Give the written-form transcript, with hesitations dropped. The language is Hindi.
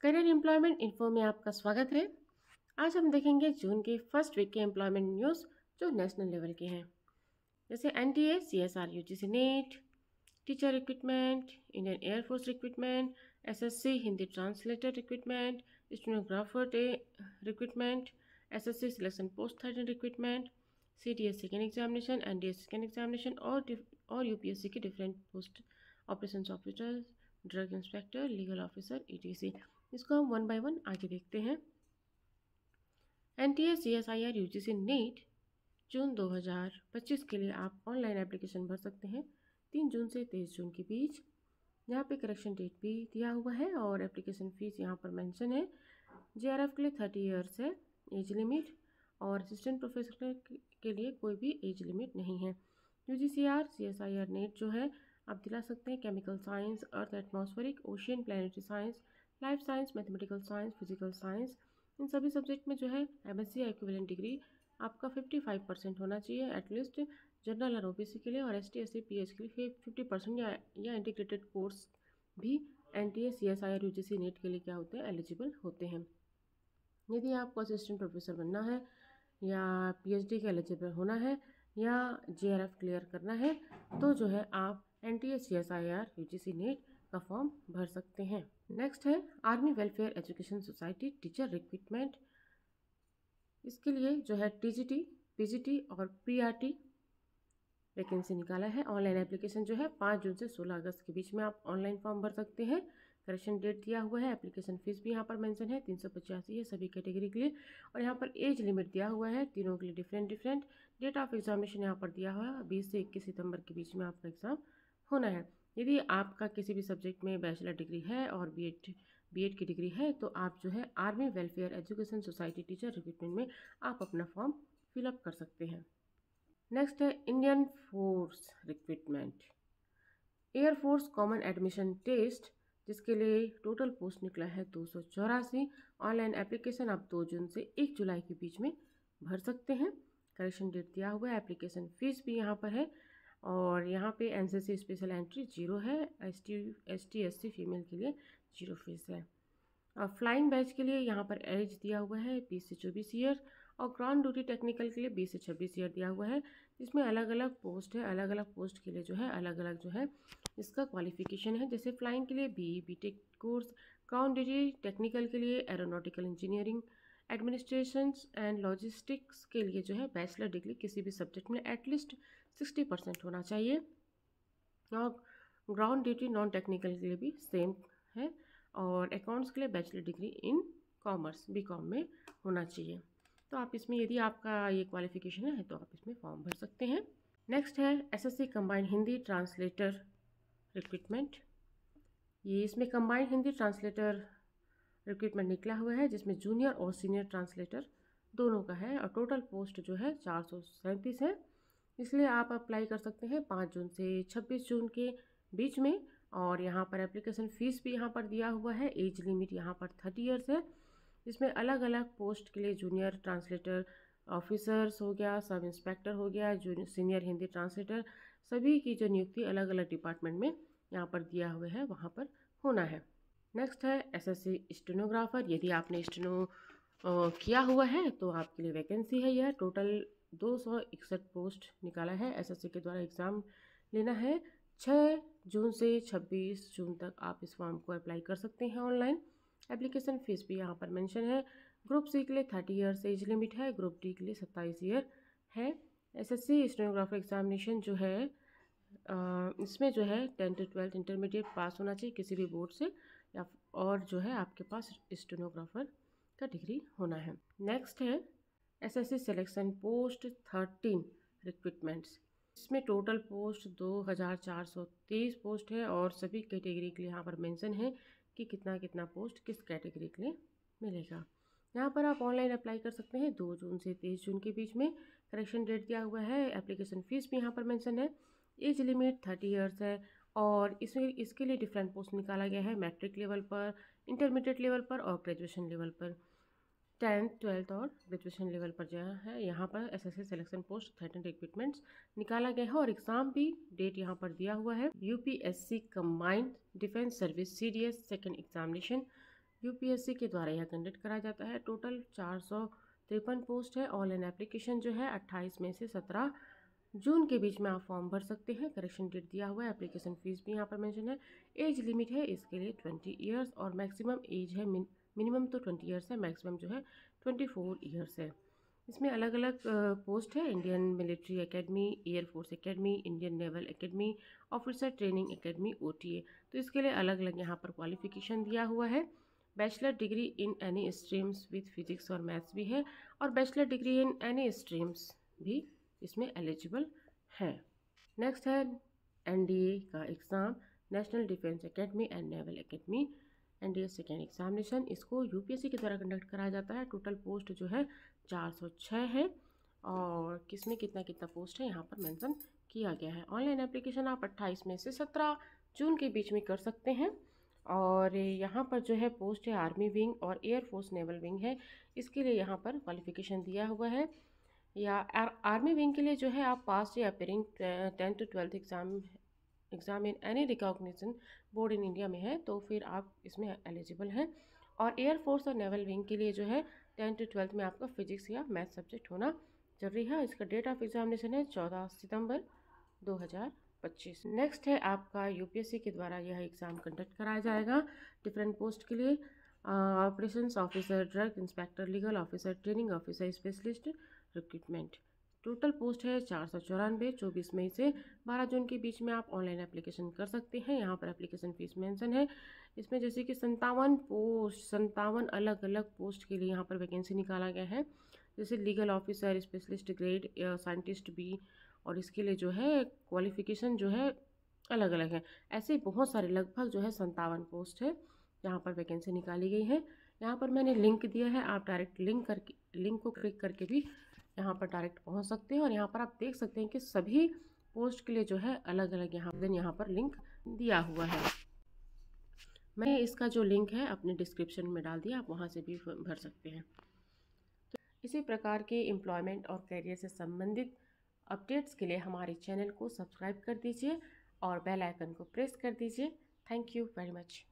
करियर एम्प्लॉयमेंट इन्फो में आपका स्वागत है। आज हम देखेंगे जून के फर्स्ट वीक के एम्प्लॉयमेंट न्यूज़ जो नेशनल लेवल के हैं, जैसे NTA, CSR, UGC net, teacher recruitment, Indian air force recruitment, SSC Hindi translator recruitment, stenographer recruitment, SSC selection post 13 recruitment, CTS second examination, NDA second examination और यूपीएससी के different post, operations officer, drug inspector, legal officer, etc. इसको हम वन बाय वन आगे देखते हैं। एनटीए, सीएसआईआर, यूजीसी नीट जून 2025 के लिए आप ऑनलाइन एप्लीकेशन भर सकते हैं 3 जून से 23 जून के बीच। यहाँ पे करेक्शन डेट भी दिया हुआ है और एप्लीकेशन फ़ीस यहाँ पर मेंशन है। जेआरएफ के लिए 30 ईयर्स है एज लिमिट और असिस्टेंट प्रोफेसर के लिए कोई भी एज लिमिट नहीं है। यूजीसीआर, सीएसआईआर नेट जो है आप दिला सकते हैं chemical science, earth atmospheric, ocean, planetary science, life science, mathematical science, physical science, इन सभी सब्जेक्ट में जो है एमएससी या इक्विवेलेंट डिग्री आपका 55% होना चाहिए एटलीस्ट। जनरल और ओबीसी के लिए और एसटी, एससी, पीएच के लिए 50% या इंटीग्रेटेड कोर्स भी एनटीए, सीएसआईआर, यूजीसी नेट के लिए क्या होते हैं, एलिजिबल होते हैं। यदि आपको असिस्टेंट प्रोफेसर बनना है या पीएचडी के एलिजिबल होना है या जेआरएफ क्लियर करना है तो जो है आप एनटीए, सीएसआईआर, यूजीसी नेट का फॉर्म भर सकते हैं। नेक्स्ट है army welfare education society teacher recruitment. इसके लिए जो है टीजीटी, पीजीटी और पीआरटी वैकेंसी निकाला है। ऑनलाइन एप्लीकेशन जो है 5 जून से 16 अगस्त के बीच में आप ऑनलाइन फॉर्म भर सकते हैं। करेक्शन डेट दिया हुआ है। एप्लीकेशन फ़ीस भी यहाँ पर मेंशन है 385 है सभी कैटेगरी के लिए और यहाँ पर एज लिमिट दिया हुआ है तीनों के लिए डिफरेंट। डेट ऑफ एग्जामिनेशन यहाँ पर दिया हुआ है 20 से 21 सितंबर के बीच में आपका एग्ज़ाम होना है। यदि आपका किसी भी सब्जेक्ट में बैचलर डिग्री है और बीएड की डिग्री है तो आप जो है army welfare education society teacher recruitment में आप अपना फॉर्म फिलअप कर सकते हैं। नेक्स्ट है Indian force recruitment. Air force common admission test जिसके लिए टोटल पोस्ट निकला है 284। ऑनलाइन एप्लीकेशन आप 2 जून से 1 जुलाई के बीच में भर सकते हैं। करेक्शन डेट दिया हुआ है। एप्लीकेशन फ़ीस भी यहाँ पर है और यहाँ पे एनसीसी स्पेशल एंट्री 0 है। एसटी एससी फीमेल के लिए 0 फीस है। फ्लाइंग बैच के लिए यहाँ पर एज दिया हुआ है 20 से 24 ईयर और ग्राउंड ड्यूटी टेक्निकल के लिए 20 से 26 ईयर दिया हुआ है। इसमें अलग अलग पोस्ट है, अलग अलग पोस्ट के लिए जो है अलग अलग जो है इसका क्वालिफिकेशन है। जैसे फ्लाइंग के लिए B Tech course, ground duty technical के लिए aeronautical engineering, administration and logistics के लिए जो है बैचलर डिग्री किसी भी सब्जेक्ट में एटलीस्ट 60% होना चाहिए और ग्राउंड ड्यूटी नॉन टेक्निकल के लिए भी सेम है और अकाउंट्स के लिए bachelor degree in commerce B Com में होना चाहिए। तो आप इसमें यदि आपका ये क्वालिफिकेशन है तो आप इसमें फॉर्म भर सकते हैं। नेक्स्ट है SSC combined Hindi translator recruitment. ये इसमें कंबाइंड हिंदी ट्रांसलेटर रिक्रूटमेंट निकला हुआ है जिसमें जूनियर और सीनियर ट्रांसलेटर दोनों का है और टोटल पोस्ट जो है 437 है। इसलिए आप अप्लाई कर सकते हैं 5 जून से 26 जून के बीच में और यहाँ पर एप्लीकेशन फ़ीस भी यहाँ पर दिया हुआ है। एज लिमिट यहाँ पर 30 ईयर्स है। इसमें अलग अलग पोस्ट के लिए जूनियर ट्रांसलेटर ऑफिसर्स हो गया, सब इंस्पेक्टर हो गया, जूनियर सीनियर हिंदी ट्रांसलेटर, सभी की जो नियुक्ति अलग अलग डिपार्टमेंट में यहाँ पर दिया हुआ है वहाँ पर होना है। नेक्स्ट है एसएससी स्टेनोग्राफर। यदि आपने स्टेनो किया हुआ है तो आपके लिए वैकेंसी है। यह टोटल 261 पोस्ट निकाला है। एसएससी के द्वारा एग्ज़ाम लेना है। 6 जून से 26 जून तक आप इस फॉर्म को अप्लाई कर सकते हैं ऑनलाइन। एप्लीकेशन फ़ीस भी यहाँ पर मेंशन है। ग्रुप सी के लिए 30 ईयर्स एज लिमिट है, ग्रुप डी के लिए 27 ईयर है। एसएससी स्टेनोग्राफर एग्जामिनेशन जो है इसमें जो है 10 to 12 इंटरमीडिएट पास होना चाहिए किसी भी बोर्ड से या और जो है आपके पास स्टेनोग्राफर का डिग्री होना है। नेक्स्ट है एसएससी सिलेक्शन पोस्ट 13 रिक्रूटमेंट्स। इसमें टोटल पोस्ट 2423 पोस्ट है और सभी कैटेगरी के लिए यहाँ पर मेंशन है कि कितना कितना पोस्ट किस कैटेगरी के लिए मिलेगा। यहाँ पर आप ऑनलाइन अप्लाई कर सकते हैं 2 जून से 23 जून के बीच में। करेक्शन डेट दिया हुआ है। एप्लीकेशन फ़ीस भी यहाँ पर मेंशन है। एज लिमिट 30 ईयर्स है और इसके लिए डिफरेंट पोस्ट निकाला गया है मैट्रिक लेवल पर, इंटरमीडिएट लेवल पर और ग्रेजुएशन लेवल पर। 10th 12th और ग्रेजुएशन लेवल पर जो है यहाँ पर एसएससी सिलेक्शन पोस्ट 13 रिक्रूटमेंट्स निकाला गया है और एग्ज़ाम भी डेट यहाँ पर दिया हुआ है। UPSC combined defence service CDS second examination UPSC के द्वारा यह कंडक्ट कराया जाता है। टोटल 453 पोस्ट है। ऑनलाइन एप्लीकेशन जो है 28 मई से 17 जून के बीच में आप फॉर्म भर सकते हैं। करेक्शन डेट दिया हुआ है। एप्लीकेशन फ़ीस भी यहाँ पर मेंशन है। एज लिमिट है इसके लिए 20 ईयर्स और मैक्सिमम एज है मिनिमम तो 20 ईयर्स है, मैक्सिमम जो है 24 ईयर्स है। इसमें अलग अलग पोस्ट है। Indian military academy, air force academy, Indian naval academy, officer training academy, OTA. तो इसके लिए अलग अलग यहाँ पर क्वालिफिकेशन दिया हुआ है। Bachelor degree in any streams with physics और मैथ्स भी है और bachelor degree in any streams भी इसमें एलिजिबल है। नेक्स्ट है एनडीए का exam, national defence academy and naval academy. NDA second examination इसको यूपीएससी के द्वारा कंडक्ट कराया जाता है। टोटल पोस्ट जो है 406 है और किसमें कितना कितना पोस्ट है यहाँ पर मेंशन किया गया है। ऑनलाइन एप्लीकेशन आप 28 मई से 17 जून के बीच में कर सकते हैं। और यहाँ पर जो है पोस्ट है आर्मी विंग और एयरफोर्स नेवल विंग है। इसके लिए यहाँ पर क्वालिफिकेशन दिया हुआ है। या आर्मी विंग के लिए जो है आप पास या appearing 10th to 12th exam in any recognition board in India में है तो फिर आप इसमें एलिजिबल हैं। और एयरफोर्स और नेवल विंग के लिए जो है 10th to 12th में आपका फिजिक्स या मैथ सब्जेक्ट होना जरूरी है। इसका डेट ऑफ एग्जामिनेशन है 14 सितंबर 2025। नेक्स्ट है आपका यूपीएससी के द्वारा यह एग्ज़ाम कंडक्ट कराया जाएगा डिफरेंट पोस्ट के लिए। Operations officer, drug inspector, legal officer, training officer, specialist recruitment. Total post है 494। 24 मई से 12 जून के बीच में आप ऑनलाइन एप्लीकेशन कर सकते हैं। यहाँ पर एप्लीकेशन फ़ीस मेंशन है। इसमें जैसे कि 57 अलग अलग पोस्ट के लिए यहाँ पर वैकेंसी निकाला गया है। जैसे legal officer, specialist grade, scientist B, और इसके लिए जो है क्वालिफिकेशन जो है अलग अलग है। ऐसे बहुत सारे लगभग जो है 57 पोस्ट है यहाँ पर वैकेंसी निकाली गई है। यहाँ पर मैंने लिंक दिया है, आप डायरेक्ट लिंक को क्लिक करके भी यहाँ पर डायरेक्ट पहुँच सकते हैं। और यहाँ पर आप देख सकते हैं कि सभी पोस्ट के लिए जो है अलग अलग यहाँ पर लिंक दिया हुआ है। मैंने इसका जो लिंक है अपने डिस्क्रिप्शन में डाल दिया, आप वहाँ से भी भर सकते हैं। तो इसी प्रकार के एम्प्लॉयमेंट और करियर से संबंधित अपडेट्स के लिए हमारे चैनल को सब्सक्राइब कर दीजिए और बेल आइकन को प्रेस कर दीजिए। Thank you very much.